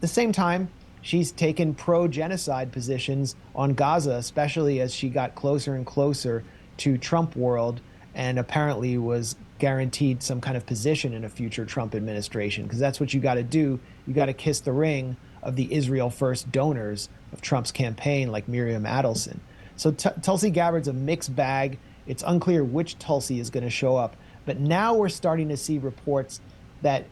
the same time, she's taken pro-genocide positions on Gaza, especially as she got closer and closer to Trump world and apparently was guaranteed some kind of position in a future Trump administration, because that's what you got to do. You got to kiss the ring of the Israel First donors of Trump's campaign, like Miriam Adelson. So Tulsi Gabbard's a mixed bag. It's unclear which Tulsi is going to show up. But now we're starting to see reports that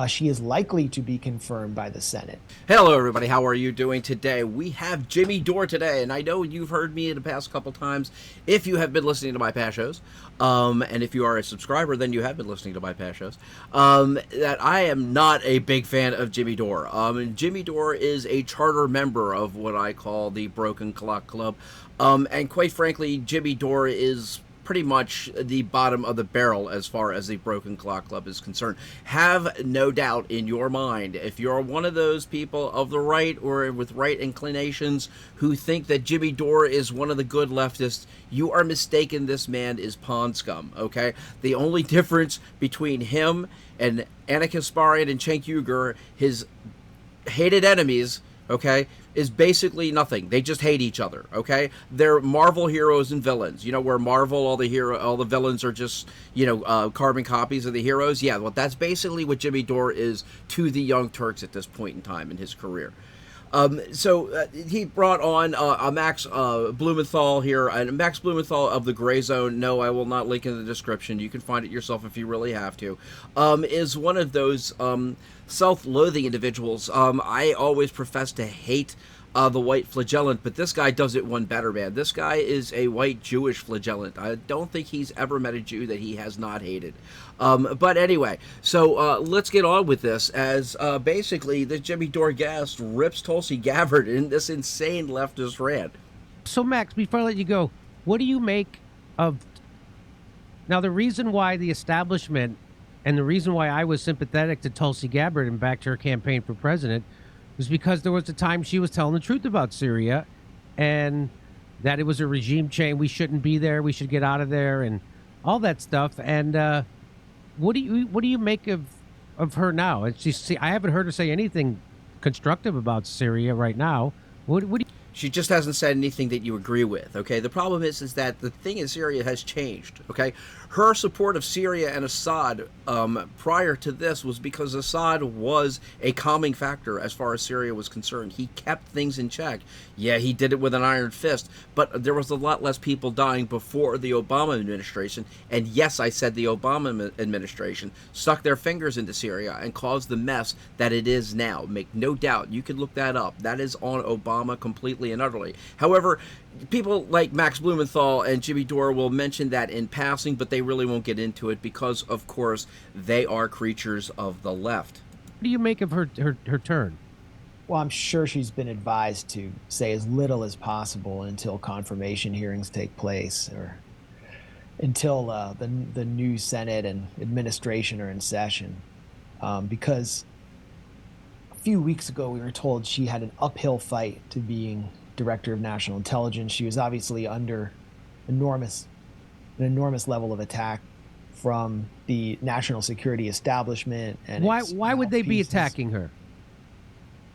she is likely to be confirmed by the Senate. Hello, everybody. How are you doing today? We have Jimmy Dore today, and I know you've heard me in the past couple times if you have been listening to my past shows, and if you are a subscriber, then you have been listening to my past shows, that I am not a big fan of Jimmy Dore. And Jimmy Dore is a charter member of what I call the Broken Clock Club, and quite frankly, Jimmy Dore is pretty much the bottom of the barrel as far as the Broken Clock Club is concerned. Have no doubt in your mind, if you're one of those people of the right or with right inclinations who think that Jimmy Dore is one of the good leftists, you are mistaken. This man is pond scum, okay? The only difference between him and Anna Kasparian and Cenk Uygur, his hated enemies, okay, is basically nothing. They just hate each other, okay? They're Marvel heroes and villains. You know, where Marvel, all the villains are just, carbon copies of the heroes? Yeah, well, that's basically what Jimmy Dore is to the Young Turks at this point in time in his career. He brought on Max Blumenthal here, and Max Blumenthal of the Gray Zone. No, I will not link in the description. You can find it yourself if you really have to. Is one of those self-loathing individuals. I always profess to hate the white flagellant, but this guy does it one better, man. This guy is a white Jewish flagellant. I don't think he's ever met a Jew that he has not hated. But anyway, so let's get on with this, as basically the Jimmy Dore guest rips Tulsi Gabbard in this insane leftist rant. So, Max, before I let you go, what do you make of... Now, the reason why the establishment and the reason why I was sympathetic to Tulsi Gabbard and backed her campaign for president was because there was a time she was telling the truth about Syria and that it was a regime change. We shouldn't be there. We should get out of there and all that stuff. And what do you make of her now? I haven't heard her say anything constructive about Syria right now. What do you... She just hasn't said anything that you agree with, okay? The problem is that the thing in Syria has changed, okay? Her support of Syria and Assad prior to this was because Assad was a calming factor as far as Syria was concerned. He kept things in check. Yeah, he did it with an iron fist, but there was a lot less people dying before the Obama administration. And yes, I said the Obama administration stuck their fingers into Syria and caused the mess that it is now. Make no doubt. You can look that up. That is on Obama completely and utterly. However, people like Max Blumenthal and Jimmy Dore will mention that in passing, but they really won't get into it because, of course, they are creatures of the left. What do you make of her turn? Well, I'm sure she's been advised to say as little as possible until confirmation hearings take place, or until the new Senate and administration are in session, because a few weeks ago we were told she had an uphill fight to being Director of National Intelligence. She was obviously under an enormous level of attack from the national security establishment. And why would they be attacking her?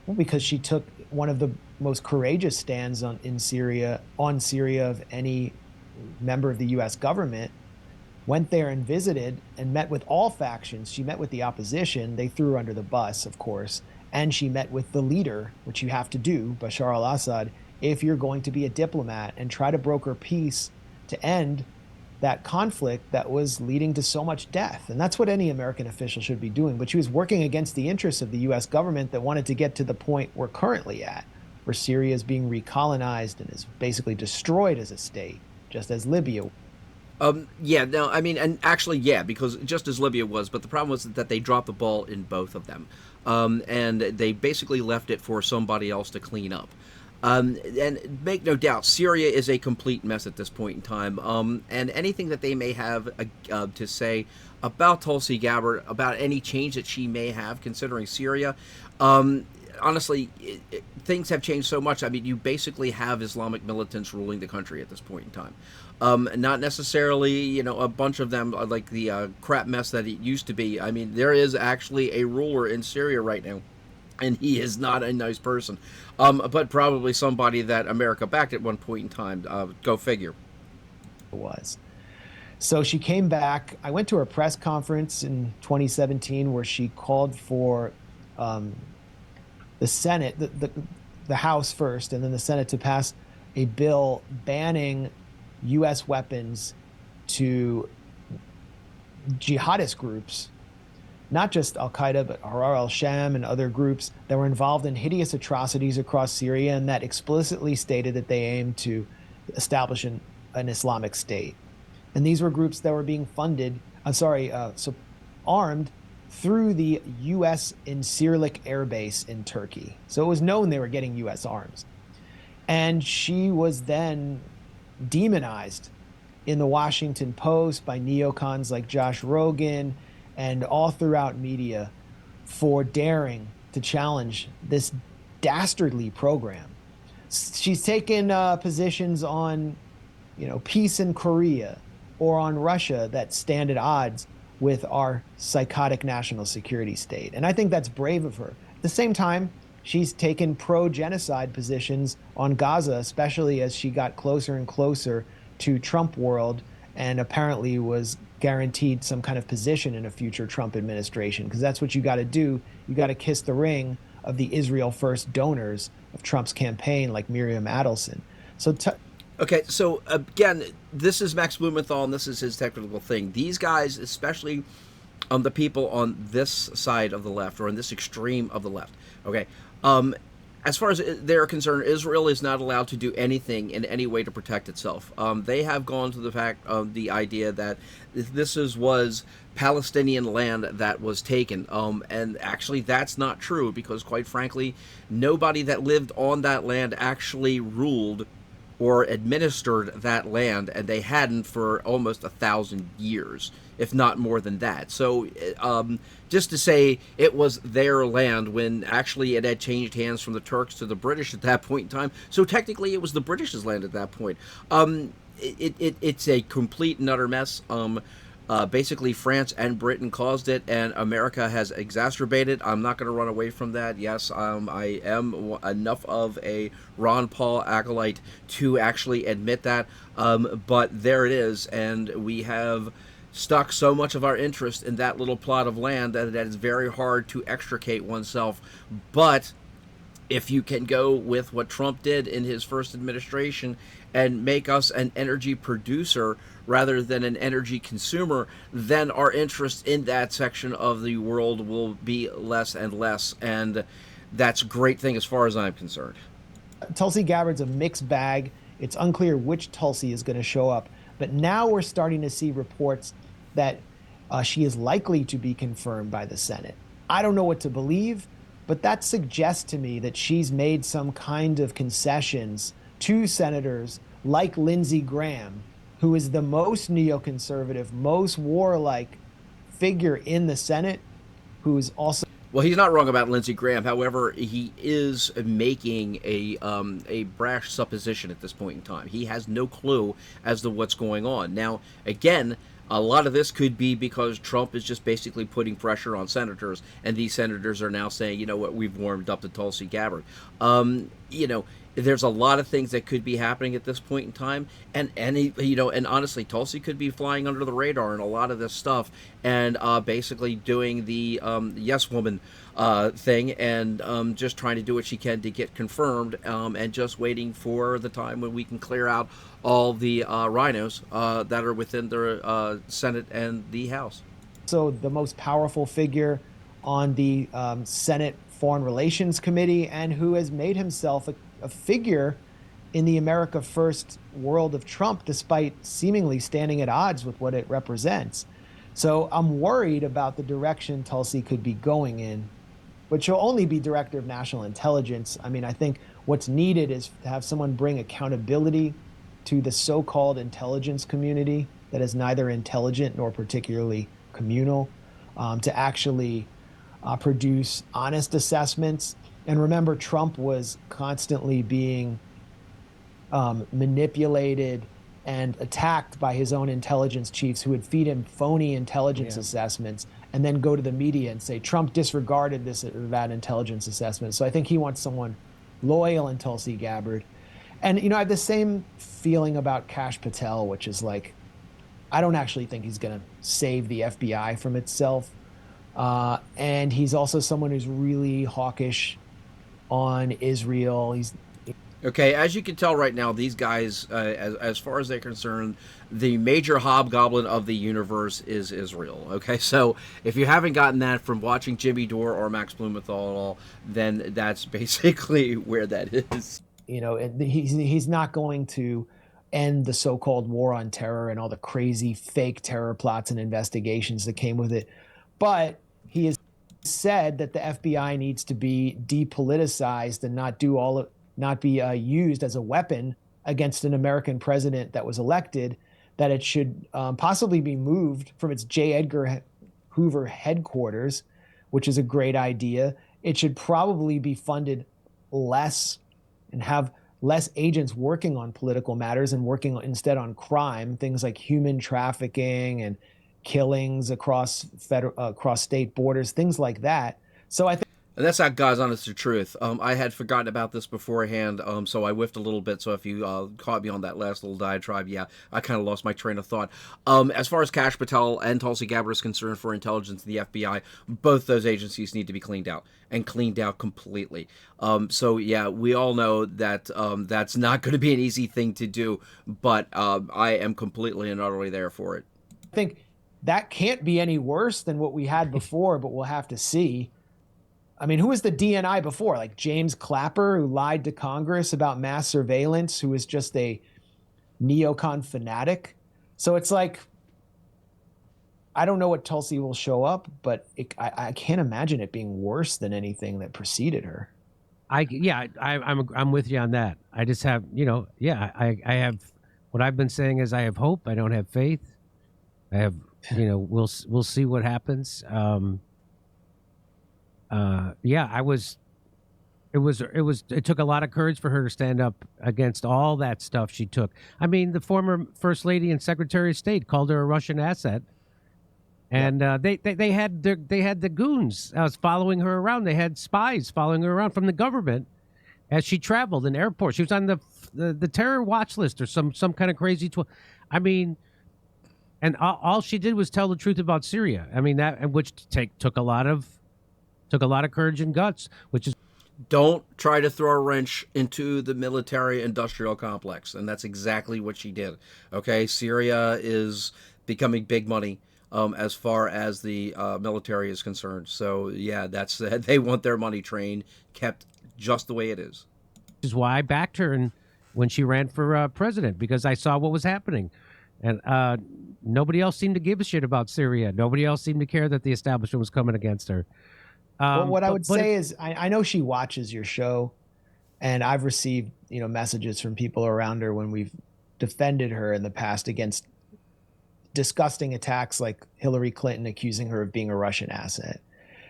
Well, because she took one of the most courageous stands on Syria of any member of the U.S. government. Went there and visited and met with all factions. She met with the opposition. They threw her under the bus, of course. And she met with the leader, which you have to do, Bashar al-Assad, if you're going to be a diplomat and try to broker peace to end that conflict that was leading to so much death. And that's what any American official should be doing. But she was working against the interests of the U.S. government that wanted to get to the point we're currently at, where Syria is being recolonized and is basically destroyed as a state, just as Libya. Yeah, no, I mean, and actually, yeah, because just as Libya was, but the problem was that they dropped the ball in both of them. And they basically left it for somebody else to clean up. And make no doubt, Syria is a complete mess at this point in time. And anything that they may have to say about Tulsi Gabbard, about any change that she may have considering Syria, honestly, things have changed so much. I mean, you basically have Islamic militants ruling the country at this point in time. Not necessarily, a bunch of them like the crap mess that it used to be. I mean, there is actually a ruler in Syria right now. and he is not a nice person, but probably somebody that America backed at one point in time. Go figure. Was. So she came back. I went to her press conference in 2017 where she called for um, the Senate, the House first, and then the Senate to pass a bill banning U.S. weapons to jihadist groups, not just Al Qaeda, but Harar al Sham and other groups that were involved in hideous atrocities across Syria and that explicitly stated that they aimed to establish an Islamic State. And these were groups that were being funded, armed through the U.S. Incirlik Air Base in Turkey. So it was known they were getting U.S. arms. And she was then demonized in the Washington Post by neocons like Josh Rogan and all throughout media for daring to challenge this dastardly program. She's taken positions on, peace in Korea or on Russia that stand at odds with our psychotic national security state. And I think that's brave of her. At the same time, she's taken pro-genocide positions on Gaza, especially as she got closer and closer to Trump world and apparently was guaranteed some kind of position in a future Trump administration, because that's what you got to do. You got to kiss the ring of the Israel First donors of Trump's campaign, like Miriam Adelson. Okay, so again, this is Max Blumenthal, and this is his technical thing. These guys, especially the people on this side of the left, or on this extreme of the left, okay, as far as they're concerned, Israel is not allowed to do anything in any way to protect itself. They have gone to the fact of the idea that this was Palestinian land that was taken. And actually, that's not true, because quite frankly, nobody that lived on that land actually ruled or administered that land, and they hadn't for almost 1,000 years, if not more than that. So just to say it was their land when actually it had changed hands from the Turks to the British at that point in time. So technically it was the British's land at that point. It's a complete and utter mess. Basically, France and Britain caused it, and America has exacerbated. I'm not going to run away from that. Yes, I am enough of a Ron Paul acolyte to actually admit that. But there it is, and we have stuck so much of our interest in that little plot of land that it's very hard to extricate oneself. But if you can go with what Trump did in his first administration and make us an energy producer rather than an energy consumer, then our interest in that section of the world will be less and less. And that's a great thing as far as I'm concerned. Tulsi Gabbard's a mixed bag. It's unclear which Tulsi is going to show up. But now we're starting to see reports that she is likely to be confirmed by the Senate. I don't know what to believe, but that suggests to me that she's made some kind of concessions to senators like Lindsey Graham, who is the most neoconservative, most warlike figure in the Senate, who is also... Well, he's not wrong about Lindsey Graham. However, he is making a brash supposition at this point in time. He has no clue as to what's going on. Now, again, a lot of this could be because Trump is just basically putting pressure on senators, and these senators are now saying, you know what, we've warmed up to Tulsi Gabbard. There's a lot of things that could be happening at this point in time, and honestly, Tulsi could be flying under the radar in a lot of this stuff, and basically doing the yes woman thing, and just trying to do what she can to get confirmed, and just waiting for the time when we can clear out all the rhinos that are within the Senate and the House. So the most powerful figure on the Senate Foreign Relations Committee, and who has made himself a figure in the America First world of Trump, despite seemingly standing at odds with what it represents. So I'm worried about the direction Tulsi could be going in, but she'll only be director of national intelligence. I mean, I think what's needed is to have someone bring accountability to the so-called intelligence community that is neither intelligent nor particularly communal, to actually produce honest assessments. And remember, Trump was constantly being manipulated and attacked by his own intelligence chiefs who would feed him phony intelligence assessments and then go to the media and say Trump disregarded this or that intelligence assessment. So I think he wants someone loyal in Tulsi Gabbard. And, you know, I have the same feeling about Kash Patel, which is like, I don't actually think he's going to save the FBI from itself. And he's also someone who's really hawkish on Israel. He's Okay, as you can tell right now, these guys, as far as they're concerned, the major hobgoblin of the universe is Israel. Okay, so if you haven't gotten that from watching Jimmy Dore or Max Blumenthal at all, then that's basically where that is. you know, he's not going to end the so-called war on terror and all the crazy fake terror plots and investigations that came with it. But he has said that the FBI needs to be depoliticized and not be used as a weapon against an American president that was elected, that it should possibly be moved from its J. Edgar Hoover headquarters, which is a great idea. It should probably be funded less and have less agents working on political matters and working instead on crime, things like human trafficking and killings across state borders, things like that. So I think. And that's not God's honest to truth. I had forgotten about this beforehand, so I whiffed a little bit. So if you caught me on that last little diatribe, yeah, I kind of lost my train of thought. As far as Kash Patel and Tulsi Gabbard is concerned for intelligence and the FBI, both those agencies need to be cleaned out, and cleaned out completely. So yeah, we all know that that's not going to be an easy thing to do, but I am completely and utterly there for it. I think that can't be any worse than what we had before, but we'll have to see. I mean, who was the DNI before? Like James Clapper, who lied to Congress about mass surveillance, who was just a neocon fanatic. So it's like, I don't know what Tulsi will show up, but I can't imagine it being worse than anything that preceded her. I'm with you on that. I just have, I have, what I've been saying is I have hope. I don't have faith. I have, we'll see what happens. It took a lot of courage for her to stand up against all that stuff she took. I mean, the former First Lady and Secretary of State called her a Russian asset. And they had the goons following her around. They had spies following her around from the government as she traveled in airports. She was on the terror watch list or some kind of crazy. I mean, and all she did was tell the truth about Syria. I mean, which took a lot of courage and guts. Which is, don't try to throw a wrench into the military-industrial complex, and that's exactly what she did. Okay, Syria is becoming big money. As far as the military is concerned. So, yeah, they want their money train kept just the way it is. Which is why I backed her when she ran for president, because I saw what was happening. And nobody else seemed to give a shit about Syria. Nobody else seemed to care that the establishment was coming against her. Well, what I would say is I know she watches your show, and I've received messages from people around her when we've defended her in the past against disgusting attacks like Hillary Clinton accusing her of being a Russian asset.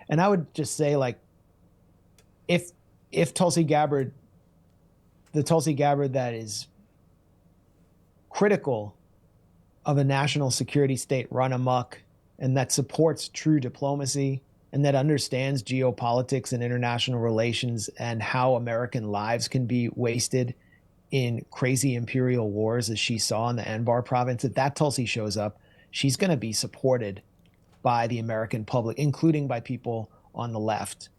And I would just say, like, if Tulsi Gabbard, the Tulsi Gabbard that is critical of a national security state run amok and that supports true diplomacy and that understands geopolitics and international relations and how American lives can be wasted in crazy imperial wars, as she saw in the Anbar province, if that Tulsi shows up, she's going to be supported by the American public, including by people on the left.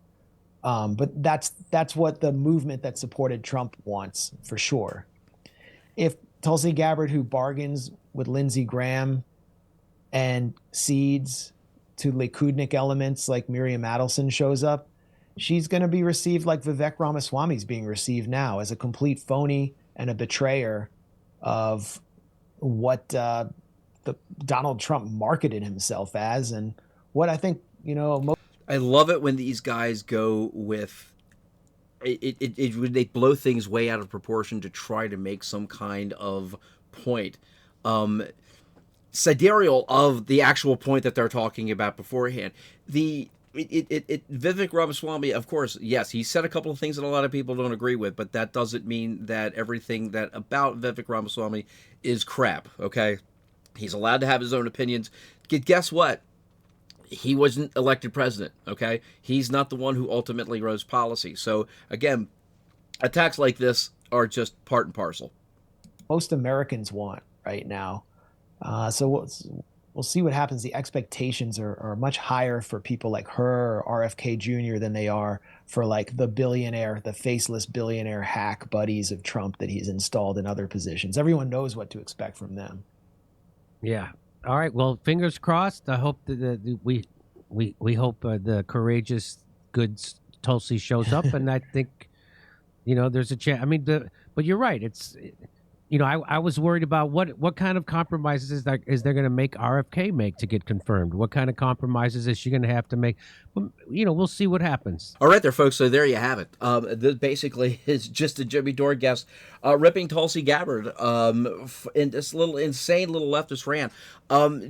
But that's what the movement that supported Trump wants, for sure. If Tulsi Gabbard, who bargains with Lindsey Graham and cedes to Likudnik elements like Miriam Adelson shows up, she's going to be received like Vivek Ramaswamy's being received now, as a complete phony and a betrayer of what Donald Trump marketed himself as, and what I think, I love it when these guys go with they blow things way out of proportion to try to make some kind of point. Sidereal of the actual point that they're talking about beforehand. The Vivek Ramaswamy, of course, yes, he said a couple of things that a lot of people don't agree with, but that doesn't mean that everything that about Vivek Ramaswamy is crap. Okay, he's allowed to have his own opinions. Guess what? He wasn't elected president. Okay, he's not the one who ultimately wrote policy. So again, attacks like this are just part and parcel. Most Americans want right now. So we'll see what happens. The expectations are much higher for people like her or RFK Jr. than they are for like the billionaire, the faceless billionaire hack buddies of Trump that he's installed in other positions. Everyone knows what to expect from them. Yeah. All right. Well, fingers crossed. I hope that we hope the courageous, good Tulsi shows up, and I think, there's a chance. I mean, but you're right. It's, I was worried about what kind of compromises is there going to make RFK make to get confirmed? What kind of compromises is she going to have to make? We'll see what happens. All right, there, folks. So there you have it. This basically is just a Jimmy Dore guest ripping Tulsi Gabbard in this little insane little leftist rant,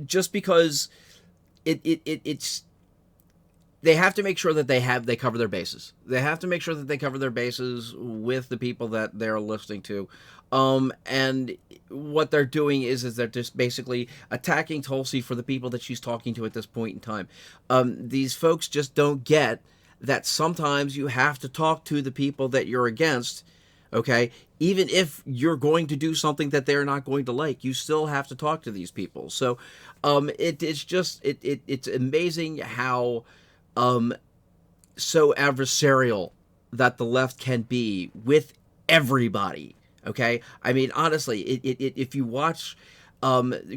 just because it's. They have to make sure that they cover their bases. They have to make sure that they cover their bases with the people that they're listening to. And what they're doing is they're just basically attacking Tulsi for the people that she's talking to at this point in time. These folks just don't get that sometimes you have to talk to the people that you're against. Okay, even if you're going to do something that they're not going to like, you still have to talk to these people. So, it's amazing how so adversarial that the left can be with everybody. Okay, I mean, honestly, if you watch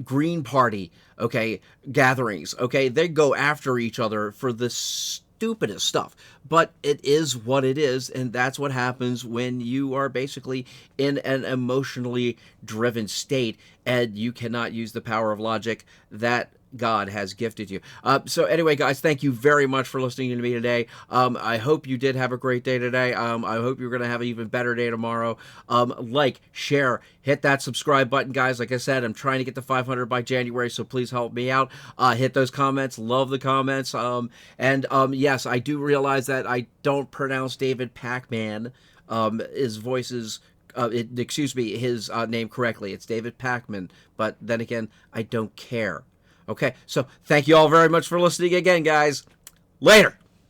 Green Party, okay, gatherings, okay, they go after each other for the stupidest stuff, but it is what it is, and that's what happens when you are basically in an emotionally driven state and you cannot use the power of logic that God has gifted you. So anyway, guys, thank you very much for listening to me today. I hope you did have a great day today. I hope you're going to have an even better day tomorrow. Like, share, hit that subscribe button, guys. Like I said, I'm trying to get to 500 by January, so please help me out. Hit those comments. Love the comments. Yes, I do realize that I don't pronounce David Pacman. His voice is his name correctly. It's David Pacman, but then again, I don't care. Okay, so thank you all very much for listening again, guys. Later.